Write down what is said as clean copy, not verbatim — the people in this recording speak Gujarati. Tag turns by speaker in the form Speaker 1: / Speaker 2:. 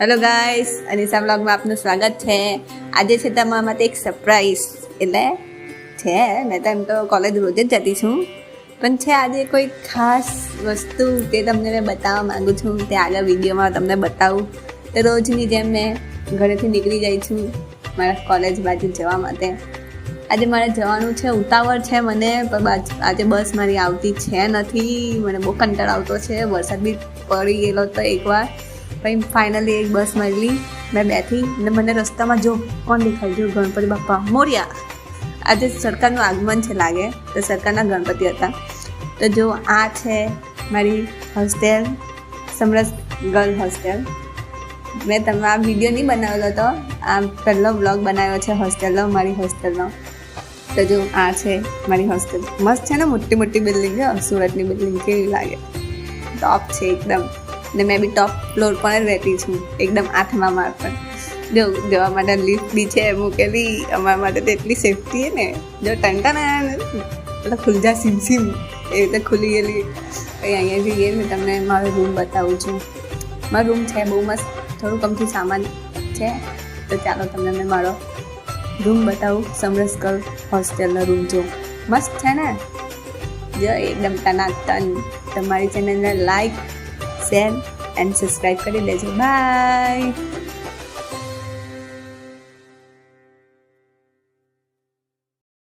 Speaker 1: હેલો ગાઈસ, અનિશા બ્લોગમાં આપનું સ્વાગત છે. આજે છે તમારા માટે એક સરપ્રાઈઝ. એટલે છે, મેં તો એમ તો કોલેજ રોજ જ જતી છું, પણ છે આજે કોઈ ખાસ વસ્તુ તે તમને મેં બતાવવા માગું છું. તે આગળ વિડીયોમાં તમને બતાવું. તો રોજની જેમ મેં ઘરેથી નીકળી જાય છું મારા કોલેજ બાજુ જવા માટે. આજે મારે જવાનું છે, ઉતાવળ છે મને, પણ આજે બસ મારી આવતી છે નથી. મને બહુ કંટાળો આવતો છે. વરસાદ બી પડી ગયેલો તો એકવાર, પછી ફાઇનલી એક બસ મળી. મેં બેઠી અને મને રસ્તામાં જો કોણ દેખાય, જો ગણપતિ બાપ્પા મોર્યા. આજે સરકારનું આગમન છે લાગે, તો સરકારના ગણપતિ હતા. તો જો આ છે મારી હોસ્ટેલ, સમરસ ગર્લ હોસ્ટેલ. મેં તમે આ વિડીયો નહીં બનાવેલો હતો, આ પહેલો વ્લોગ બનાવ્યો છે હોસ્ટેલનો, મારી હોસ્ટેલનો. તો જો આ છે મારી હોસ્ટેલ. મસ્ત છે ને, મોટી મોટી બિલ્ડિંગ છે. સુરતની બિલ્ડિંગ કેવી લાગે, ટોપ છે એકદમ. ને મેં બી ટોપ ફ્લોર પર જ રહેતી છું, એકદમ 8મા માળ પર. જો જવા માટે લિફ્ટ બી છે મૂકેલી અમારા માટે, તો એટલી સેફટી છે ને. જો ટંટા એટલે ખુલજા સીમ એ રીતે ખુલી ગયેલી. પછી અહીંયા જઈએ મેં તમને મારો રૂમ બતાવું છું. મારો રૂમ છે બહુ મસ્ત, થોડું કમથી સામાન છે. તો ચાલો તમને મેં મારો રૂમ બતાવું. સમરસ ગર્લ હોસ્ટેલનો રૂમ જો મસ્ત છે ને, જો એકદમ ટનાટન. તમારી ચેનલને લાઈક, શેર એન્ડ સબસ્ક્રાઈબ કરી દેજો. બાય.